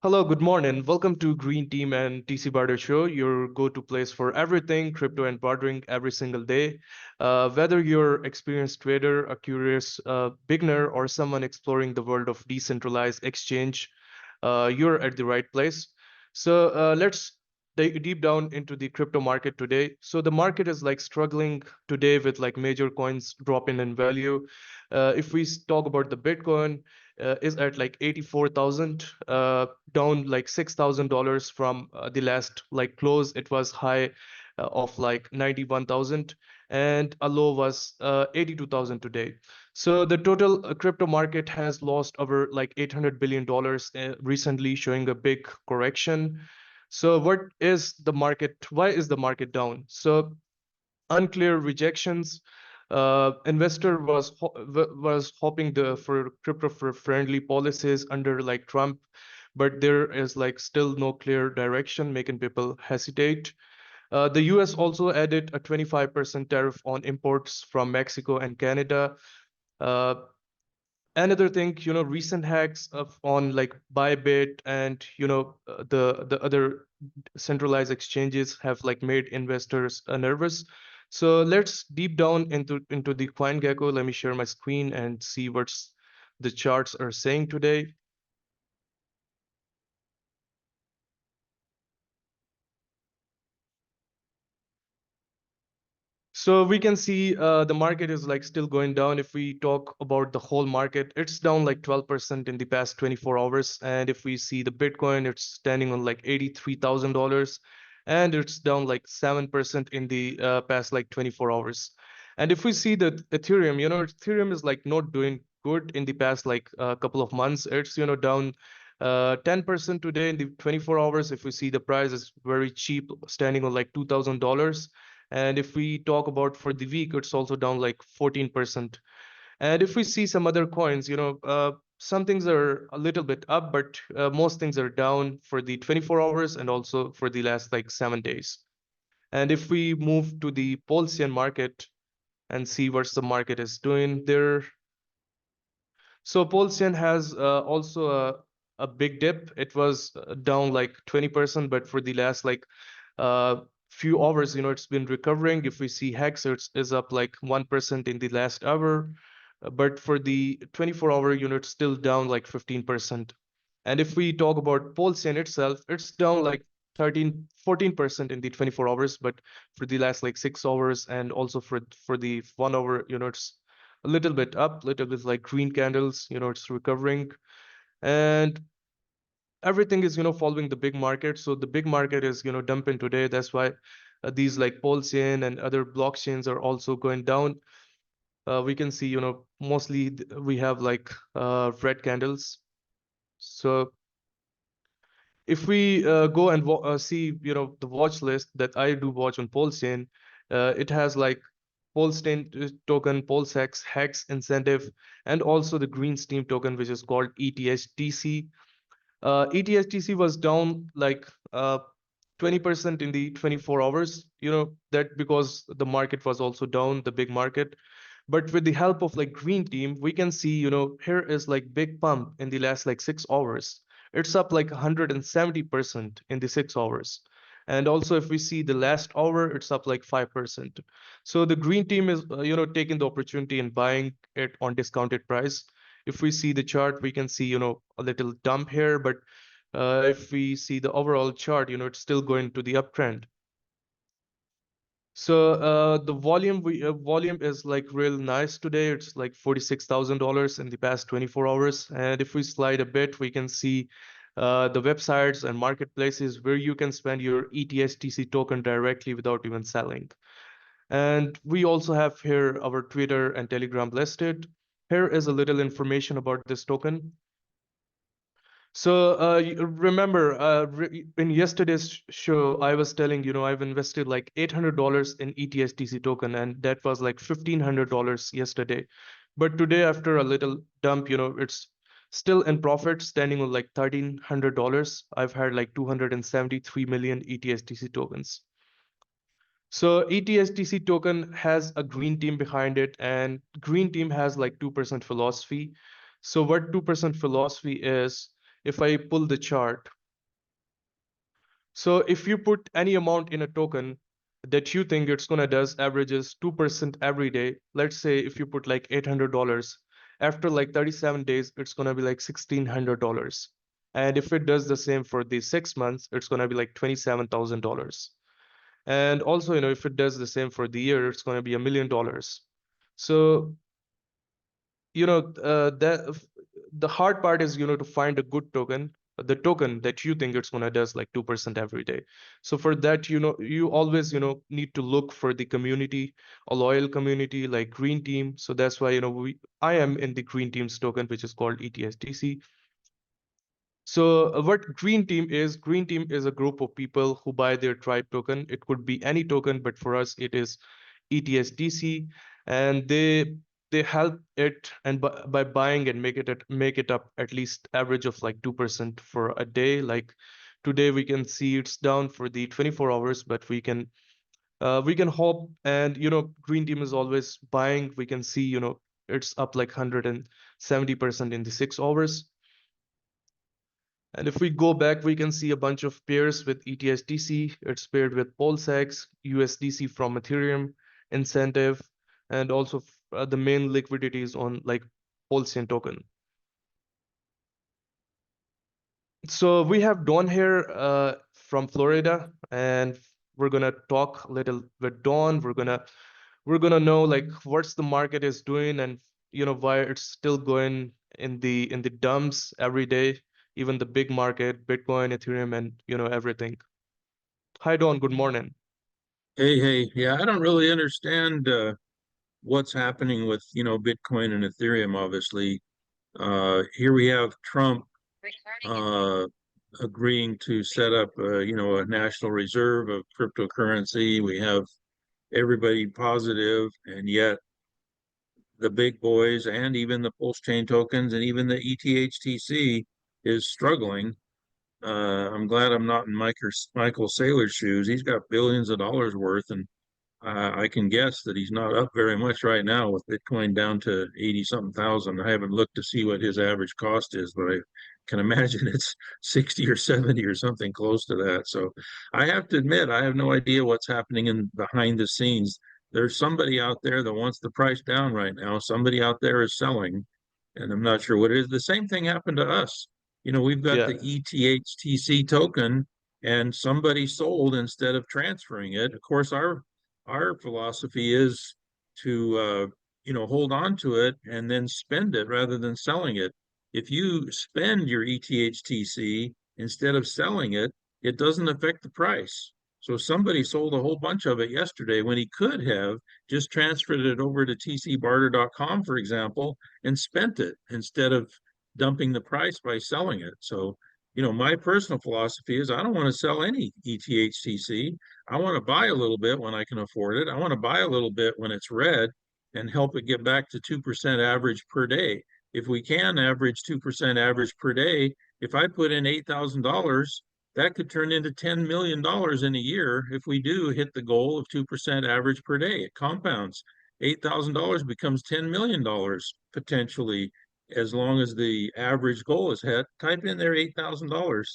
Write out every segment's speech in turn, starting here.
Hello, good morning. Welcome to Green Team and TC Barter Show, your go-to place for everything crypto and bartering every single day. Whether you're experienced trader, a curious beginner, or someone exploring the world of decentralized exchange, you're at the right place. So let's dig deep down into the crypto market today. So the market is like struggling today with like major coins dropping in value. If we talk about the Bitcoin, is at like 84,000, down like $6,000 from the last like close. It was high of like 91,000, and a low was 82,000 today. So the total crypto market has lost over like $800 billion recently, showing a big correction. So what is the market? Why is the market down? So unclear rejections. Investor was hoping for crypto for friendly policies under like Trump, but there is like still no clear direction, making people hesitate. The US also added a 25% tariff on imports from Mexico and Canada. Uh, Another thing, recent hacks on like Bybit and the other centralized exchanges have like made investors nervous. So let's deep down into the CoinGecko. Let me share my screen and see what's the charts are saying today. So we can see the market is like still going down. If we talk about the whole market, it's down like 12% in the past 24 hours. And if we see the Bitcoin, it's standing on like $83,000, and it's down like 7% in the past like 24 hours. And if we see the Ethereum, Ethereum is like not doing good in the past like a couple of months. It's, down 10% today in the 24 hours. If we see the price is very cheap, standing on like $2,000. And if we talk about for the week, it's also down like 14%. And if we see some other coins, some things are a little bit up, but most things are down for the 24 hours and also for the last like 7 days. And if we move to the Pulsechain market and see what the market is doing there. So Pulsechain has also a big dip. It was down like 20%, but for the last like few hours, it's been recovering. If we see Hex, is up like 1% in the last hour, but for the 24-hour, it's still down like 15%. And if we talk about Pulsechain itself, it's down like 14% in the 24 hours, but for the last like 6 hours, and also for the 1 hour, it's a little bit up, little bit like green candles, it's recovering. And everything is, following the big market. So the big market is, dumping today. That's why these like Pulsechain and other blockchains are also going down. We can see, mostly we have like red candles. So if we go and see, the watch list that I do watch on Pulsechain, it has like Pulsechain token, Pulsex, Hex incentive, and also the green steam token, which is called ETHTC. ETHTC was down like 20% in the 24 hours, that because the market was also down, the big market. But with the help of like green team, we can see, here is like big pump in the last like 6 hours. It's up like 170% in the 6 hours. And also if we see the last hour, it's up like 5%. So the green team is, taking the opportunity and buying it on discounted price. If we see the chart, we can see, a little dump here, but if we see the overall chart, it's still going to the uptrend. So the volume is like real nice today. It's like $46,000 in the past 24 hours. And if we slide a bit, we can see the websites and marketplaces where you can spend your ETHTC token directly without even selling. And we also have here our Twitter and Telegram listed. Here is a little information about this token. So remember, in yesterday's show, I was telling, I've invested like $800 in ETHTC token, and that was like $1,500 yesterday. But today, after a little dump, it's still in profit, standing on like $1,300. I've had like 273 million ETHTC tokens. So ETHTC token has a green team behind it, and green team has like 2% philosophy. So what 2% philosophy is, if I pull the chart, so if you put any amount in a token that you think it's gonna does averages 2% every day, let's say if you put like $800, after like 37 days, it's gonna be like $1,600. And if it does the same for the 6 months, it's gonna be like $27,000. And also, if it does the same for the year, it's gonna be $1 million. So, the hard part is, to find a good token, the token that you think it's gonna does like 2% every day. So for that, you always, need to look for the community, a loyal community like Green Team. So that's why, I am in the Green Team's token, which is called Ethtc. So what Green Team is a group of people who buy their tribe token. It could be any token, but for us, it is ETSDC, and they help it, and by buying and make it up at least average of like 2% for a day. Like today, we can see it's down for the 24 hours, but we can hope, and Green Team is always buying. We can see it's up like 170% in the 6 hours. And if we go back, we can see a bunch of pairs with ETHDC. It's paired with Pulsechain, USDC from Ethereum, Incentive, and also the main liquidity is on like Pulsechain token. So we have Dawn here from Florida, and we're gonna talk a little with Dawn. We're gonna know like what's the market is doing, and why it's still going in the dumps every day, even the big market, Bitcoin, Ethereum, and everything. Hi Dawn, good morning. Hey, yeah, I don't really understand what's happening with, Bitcoin and Ethereum, obviously. Here we have Trump uh, agreeing to set up, a national reserve of cryptocurrency. We have everybody positive, and yet the big boys and even the pulse chain tokens and even the ETHTC is struggling. I'm glad I'm not in Michael Saylor's shoes. He's got billions of dollars worth, and I can guess that he's not up very much right now with Bitcoin down to 80 something thousand. I haven't looked to see what his average cost is, but I can imagine it's 60 or 70 or something close to that. So I have to admit, I have no idea what's happening in behind the scenes. There's somebody out there that wants the price down right now. Somebody out there is selling, and I'm not sure what it is. The same thing happened to us. We've got Yeah, the ETHTC token, and somebody sold instead of transferring it. Of course, our philosophy is to hold on to it and then spend it rather than selling it. If you spend your ETHTC instead of selling it, it doesn't affect the price. So somebody sold a whole bunch of it yesterday when he could have just transferred it over to tcbarter.com, for example, and spent it instead of dumping the price by selling it. So, my personal philosophy is I don't want to sell any ETHTC. I want to buy a little bit when I can afford it. I want to buy a little bit when it's red and help it get back to 2% average per day. If we can average 2% average per day, if I put in $8,000, that could turn into $10 million in a year if we do hit the goal of 2% average per day. It compounds. $8,000 becomes $10 million potentially as long as the average goal is hit. Type in there $8,000.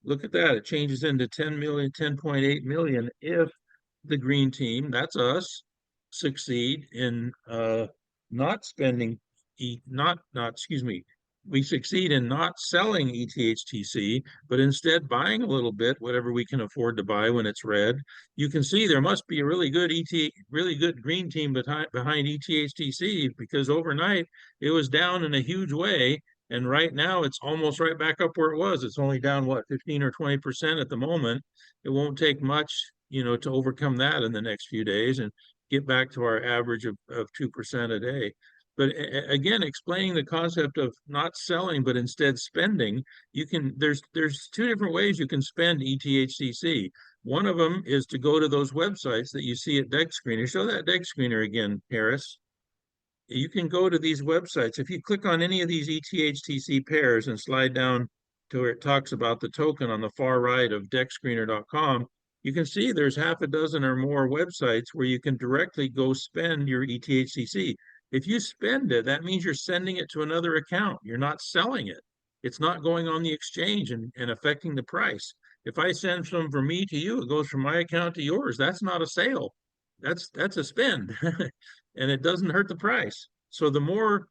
Look at that. It changes into 10 million, 10.8 million if the green team, that's us, succeed in not spending, excuse me, we succeed in not selling ETHTC, but instead buying a little bit, whatever we can afford to buy when it's red. You can see there must be a really good green team behind ETHTC, because overnight it was down in a huge way. And right now it's almost right back up where it was. It's only down, what, 15 or 20% at the moment. It won't take much, to overcome that in the next few days and get back to our average of 2% a day. But again, explaining the concept of not selling, but instead spending, there's two different ways you can spend ETHCC. One of them is to go to those websites that you see at Deck Screener. Show that Deck Screener again, Harris. You can go to these websites. If you click on any of these ETHTC pairs and slide down to where it talks about the token on the far right of deckscreener.com, you can see there's half a dozen or more websites where you can directly go spend your ETHCC. If you spend it, that means you're sending it to another account. You're not selling it. It's not going on the exchange and affecting the price. If I send some from me to you, it goes from my account to yours. That's not a sale. That's a spend, and it doesn't hurt the price. So the more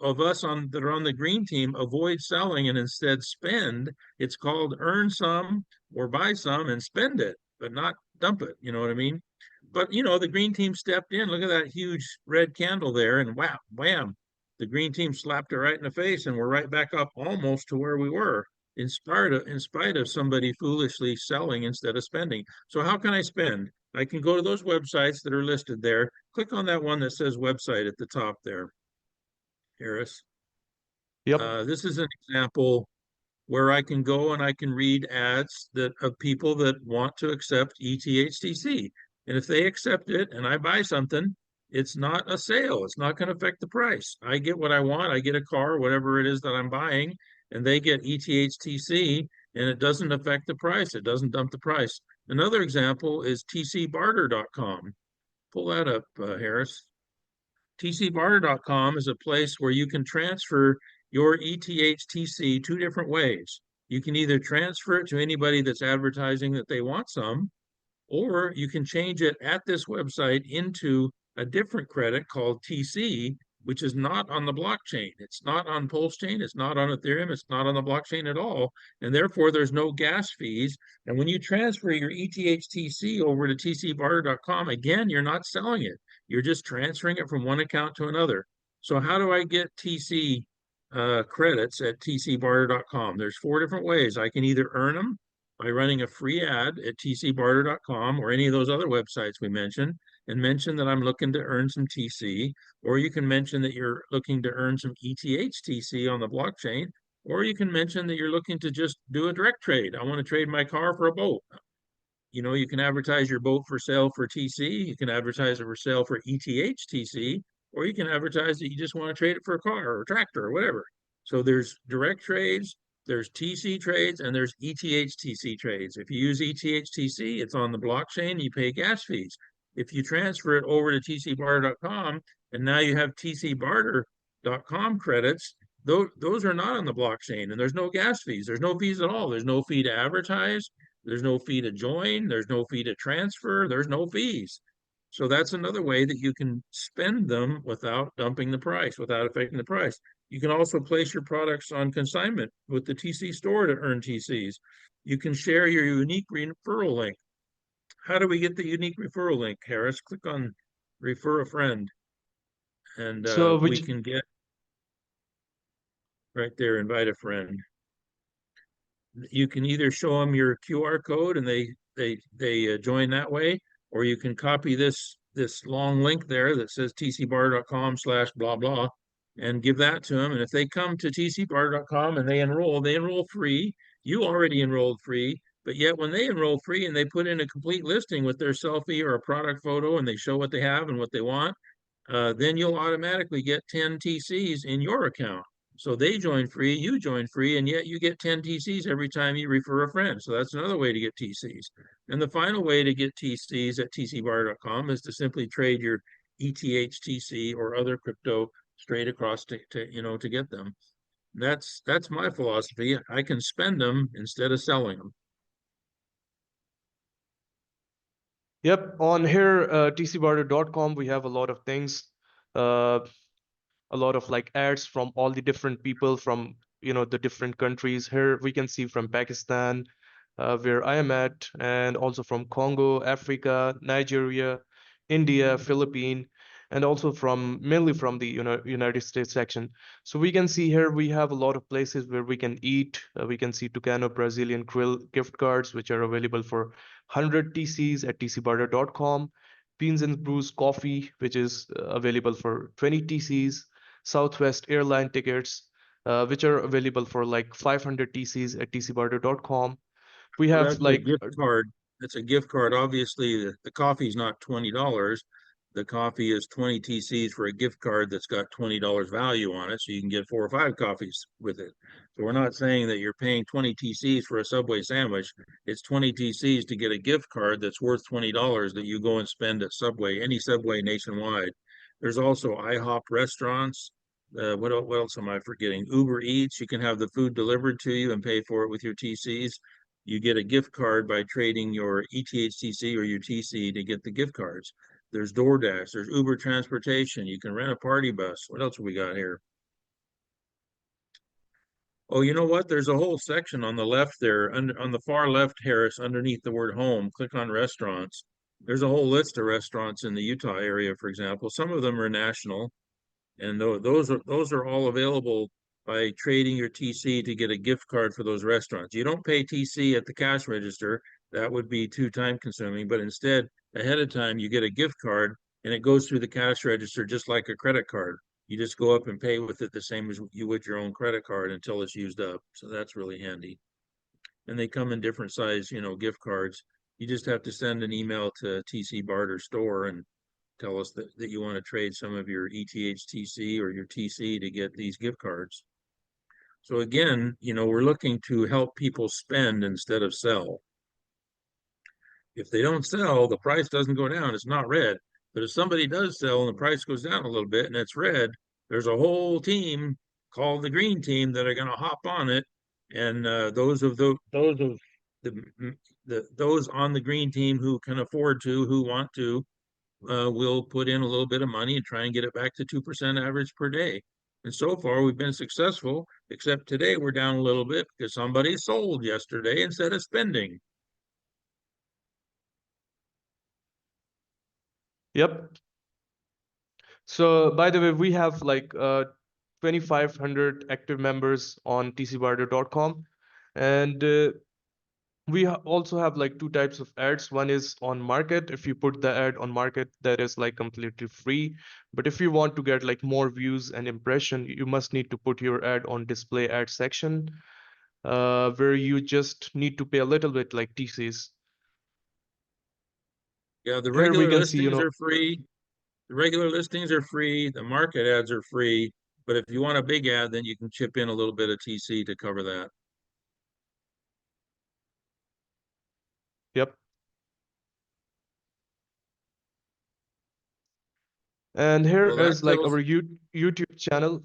of us on that are on the green team avoid selling and instead spend, it's called earn some or buy some and spend it, but not dump it. You know what I mean? But the green team stepped in. Look at that huge red candle there, and wow, wham! The green team slapped it right in the face, and we're right back up almost to where we were, in spite of somebody foolishly selling instead of spending. So how can I spend? I can go to those websites that are listed there. Click on that one that says website at the top there, Harris. Yep. This is an example where I can go and I can read ads that of people that want to accept ETHTC. And if they accept it and I buy something, it's not a sale. It's not going to affect the price. I get what I want. I get a car, whatever it is that I'm buying, and they get ETHTC, and it doesn't affect the price. It doesn't dump the price. Another example is tcbarter.com. Pull that up, Harris. tcbarter.com is a place where you can transfer your ETHTC two different ways. You can either transfer it to anybody that's advertising that they want some, or you can change it at this website into a different credit called TC, which is not on the blockchain. It's not on Pulsechain. It's not on Ethereum. It's not on the blockchain at all. And therefore, there's no gas fees. And when you transfer your ETHTC over to tcbarter.com, again, you're not selling it. You're just transferring it from one account to another. So how do I get TC credits at tcbarter.com? There's 4 different ways. I can either earn them by running a free ad at tcbarter.com or any of those other websites we mentioned, and mention that I'm looking to earn some TC, or you can mention that you're looking to earn some ETHTC on the blockchain, or you can mention that you're looking to just do a direct trade. I want to trade my car for a boat. You can advertise your boat for sale for TC, you can advertise it for sale for ETHTC, or you can advertise that you just want to trade it for a car or a tractor or whatever. So there's direct trades, there's TC trades, and there's ETHTC trades. If you use ETHTC, it's on the blockchain, you pay gas fees. If you transfer it over to tcbarter.com, and now you have tcbarter.com credits, those are not on the blockchain, and there's no gas fees. There's no fees at all. There's no fee to advertise. There's no fee to join. There's no fee to transfer. There's no fees. So that's another way that you can spend them without dumping the price, without affecting the price. You can also place your products on consignment with the TC store to earn TCs. You can share your unique referral link. How do we get the unique referral link, Harris? Click on refer a friend, and So we which can get right there, invite a friend. You can either show them your QR code and they join that way, or you can copy this long link there that says tcbar.com/ blah blah and give that to them. And if they come to tcbar.com and they enroll free. You already enrolled free, but yet when they enroll free and they put in a complete listing with their selfie or a product photo and they show what they have and what they want, then you'll automatically get 10 TCs in your account. So they join free, you join free, and yet you get 10 TCs every time you refer a friend. So that's another way to get TCs. And the final way to get TCs at tcbar.com is to simply trade your ETHTC or other crypto straight across to get them. That's my philosophy. I can spend them instead of selling them. Yep, on here, tcbarter.com, we have a lot of things, uh, a lot of like ads from all the different people from, the different countries. Here we can see from Pakistan, where I am at, and also from Congo, Africa, Nigeria, India, Philippines, and also from mainly from the United States section. So we can see here we have a lot of places where we can eat. We can see Tucano Brazilian Grill gift cards, which are available for 100 TCs at tcbarter.com. Beans and Brews Coffee, which is available for 20 TCs. Southwest airline tickets, which are available for like 500 TCs at tcbarter.com. We Well, have that's a like gift card. That's a gift card. Obviously, the coffee's not $20. The coffee is 20 TCs for a gift card that's got $20 value on it, so you can get 4 or 5 coffees with it. So we're not saying that you're paying 20 TCs for a Subway sandwich. It's 20 TCs to get a gift card that's worth $20 that you go and spend at Subway, any Subway nationwide. There's also IHOP restaurants. What else am I forgetting? Uber Eats, you can have the food delivered to you and pay for it with your TCs. You get a gift card by trading your ETHTC or your TC to get the gift cards. There's DoorDash, there's Uber Transportation. You can rent a party bus. What else have we got here? Oh, you know what? There's a whole section on the left there, on the far left, Harris, underneath the word home. Click on restaurants. There's a whole list of restaurants in the Utah area, for example. Some of them are national, and those are all available by trading your TC to get a gift card for those restaurants. You don't pay TC at the cash register. That would be too time consuming, but instead, ahead of time, you get a gift card and it goes through the cash register just like a credit card. You just go up and pay with it the same as you would your own credit card until it's used up. So that's really handy. And they come in different size, gift cards. You just have to send an email to TC Barter Store and tell us that you want to trade some of your ETHTC or your TC to get these gift cards. So again, we're looking to help people spend instead of sell. If they don't sell, the price doesn't go down. It's not red. But if somebody does sell and the price goes down a little bit and it's red, there's a whole team called the green team that are going to hop on it. And those on the green team who can afford to, who want to, we'll put in a little bit of money and try and get it back to 2% average per day. And so far, we've been successful, except today we're down a little bit because somebody sold yesterday instead of spending. Yep. So by the way, we have like 2,500 active members on tcbarter.com, and we also have like two types of ads. One is on market. If you put the ad on market, that is like completely free. But if you want to get like more views and impression, you must need to put your ad on display ad section, where you just need to pay a little bit like TCs. Yeah, the Here we regular can see, listings are free. The regular listings are free. The market ads are free. But if you want a big ad, then you can chip in a little bit of TC to cover that. yep. And here Well, that is like tells our YouTube channel.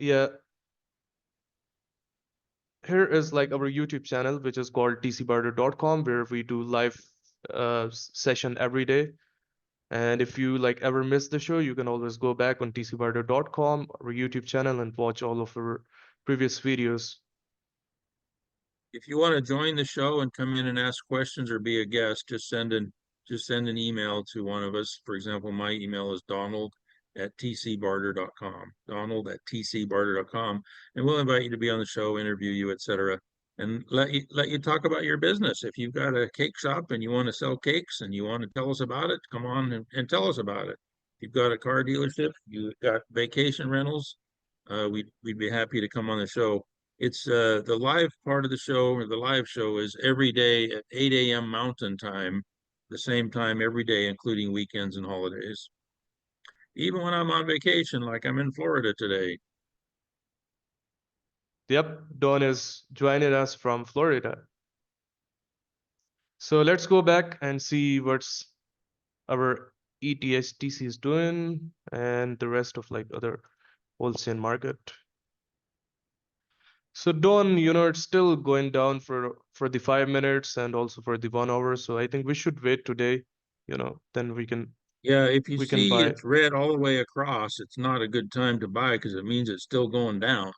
Yeah, here is like our YouTube channel, which is called tcbarter.com, where we do live session every day. And if you like ever miss the show, you can always go back on tcbarter.com, our YouTube channel, and watch all of our previous videos. if you want to join the show and come in and ask questions or be a guest, just send an email to one of us. For example, my email is donald@tcbarter.com. Donald@tcbarter.com. And we'll invite you to be on the show, interview you, etc. And let you talk about your business. If you've got a cake shop and you want to sell cakes and you want to tell us about it, come on and tell us about it. If you've got a car dealership, you've got vacation rentals, we'd be happy to come on the show. It's the live part of the show, or the live show is every day at 8 a.m. Mountain Time, the same time every day, including weekends and holidays. Even when I'm on vacation, like I'm in Florida today. Yep, Don is joining us from Florida. So let's go back and see what's our ETHTC is doing and the rest of like other wholesale market. So Don, it's still going down for the 5 minutes and also for the 1 hour. So I think we should wait today, then Yeah, if you we can see buy. it's red all the way across, it's not a good time to buy because it means it's still going down.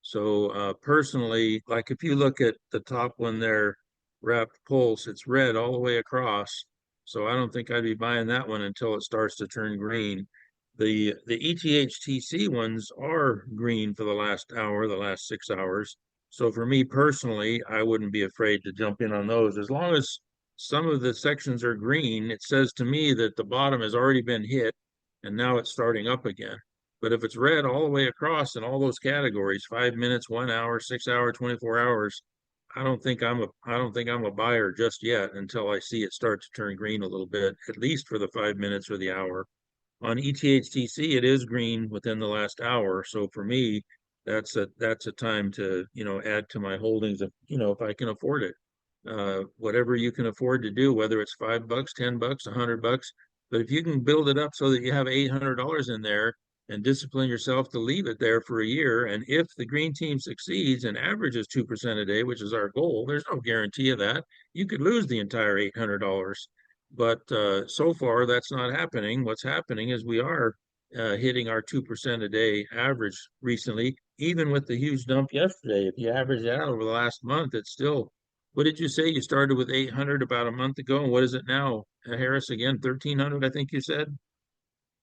So personally, like if you look at the top one there, wrapped pulse, it's red all the way across. So I don't think I'd be buying that one until it starts to turn green. The ETHTC ones are green for the last hour, the last 6 hours. So for me personally, I wouldn't be afraid to jump in on those. As long as some of the sections are green, it says to me that the bottom has already been hit and now it's starting up again. But if it's red all the way across in all those categories, 5 minutes, 1 hour, 6 hour, 24 hours, I don't think I'm a buyer just yet until I see it start to turn green a little bit, at least for the 5 minutes or the hour. On ETHTC, it is green within the last hour. So for me, that's a time to, add to my holdings if I can afford it. Whatever you can afford to do, whether it's $5, $10, $100. But if you can build it up so that you have $800 in there and discipline yourself to leave it there for a year. And if the green team succeeds and averages 2% a day, which is our goal, there's no guarantee of that. You could lose the entire $800. But so far, that's not happening. What's happening is we are hitting our 2% a day average recently, even with the huge dump yesterday. If you average that out over the last month, it's still, what did you say? You started with 800 about a month ago. And what is it now, Harris? Again, 1300, I think you said?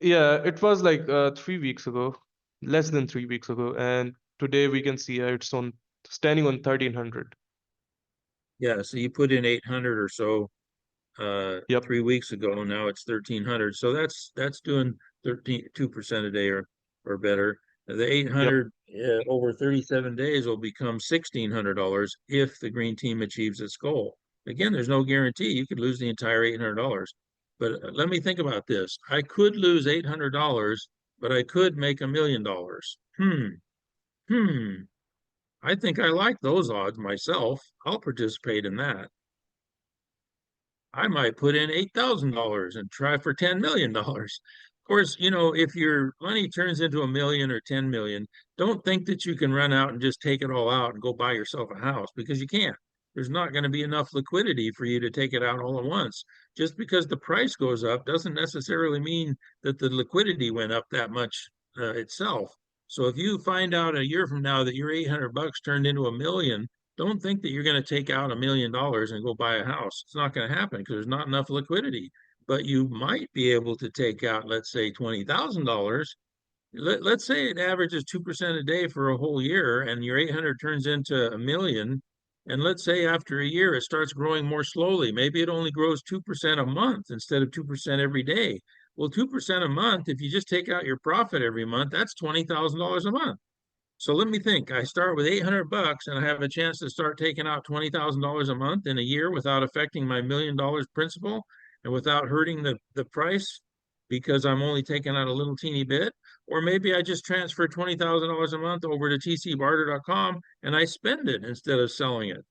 Yeah, it was like 3 weeks ago, less than 3 weeks ago, and today we can see it's on standing on 1300. Yeah, so you put in 800 or so Yep, 3 weeks ago. Now it's 1300. So that's doing 2% a day or better. The yep. 800 over 37 days will become $1,600 if the green team achieves its goal. Again, there's no guarantee. You could lose the entire $800. But let me think about this. I could lose $800, but I could make $1,000,000. Hmm. I think I like those odds myself. I'll participate in that. I might put in $8,000 and try for $10 million. Of course, if your money turns into a million or 10 million, don't think that you can run out and just take it all out and go buy yourself a house, because you can't. There's not going to be enough liquidity for you to take it out all at once. Just because the price goes up doesn't necessarily mean that the liquidity went up that much itself. So if you find out a year from now that your 800 bucks turned into a million, don't think that you're going to take out $1 million and go buy a house. It's not going to happen because there's not enough liquidity. But you might be able to take out, let's say, $20,000. Let's say it averages 2% a day for a whole year, and your 800 turns into a million. And let's say after a year it starts growing more slowly. Maybe it only grows 2% a month instead of 2% every day. Well, 2% a month, if you just take out your profit every month, that's $20,000 a month. So let me think. I start with 800 bucks and I have a chance to start taking out $20,000 a month in a year without affecting my $1 million principal and without hurting the price because I'm only taking out a little teeny bit. Or maybe I just transfer $20,000 a month over to tcbarter.com and I spend it instead of selling it.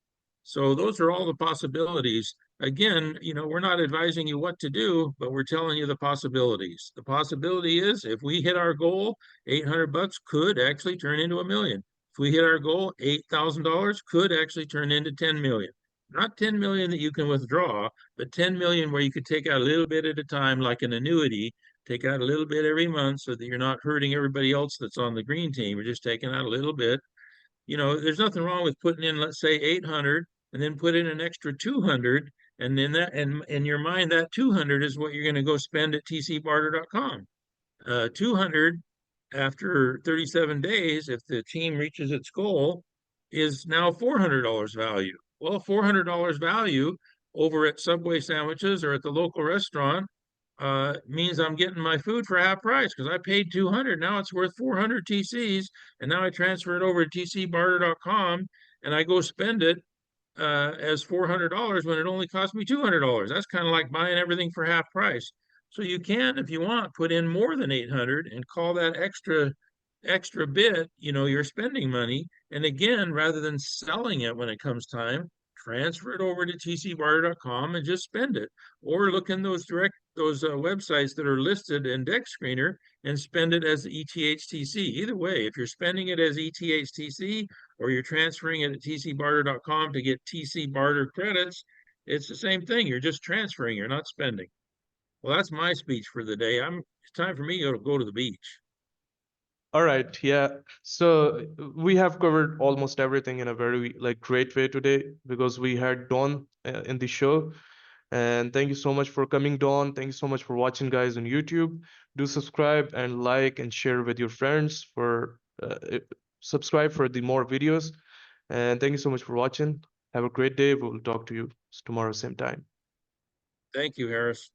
So those are all the possibilities. Again, we're not advising you what to do, but we're telling you the possibilities. The possibility is if we hit our goal, 800 bucks could actually turn into a million. If we hit our goal, $8,000 could actually turn into 10 million. Not 10 million that you can withdraw, but 10 million where you could take out a little bit at a time, like an annuity, take out a little bit every month so that you're not hurting everybody else that's on the green team. You're just taking out a little bit. There's nothing wrong with putting in, let's say, 800 and then put in an extra 200. And then that, and in your mind, that 200 is what you're going to go spend at tcbarter.com. 200 after 37 days, if the team reaches its goal, is now $400 value. Well, $400 value over at Subway sandwiches or at the local restaurant means I'm getting my food for half price because I paid 200. Now it's worth 400 TCs, and now I transfer it over to tcbarter.com and I go spend it as $400 when it only cost me $200. That's kind of like buying everything for half price. So you can, if you want, put in more than 800 and call that extra bit, your spending money. And again, rather than selling it when it comes time, transfer it over to tcbarter.com and just spend it. Or look in those websites that are listed in Deck Screener and spend it as ETHTC. Either way, if you're spending it as ETHTC or you're transferring it at tcbarter.com to get TC barter credits, it's the same thing. You're just transferring, you're not spending. Well, that's my speech for the day. It's time for me to go to the beach. All right, yeah. So we have covered almost everything in a very great way today because we had Dawn in the show. And thank you so much for coming, Dawn. Thank you so much for watching, guys, on YouTube. Do subscribe and like and share with your friends for subscribe for the more videos. And thank you so much for watching. Have a great day. We'll talk to you tomorrow, same time. Thank you, Harris.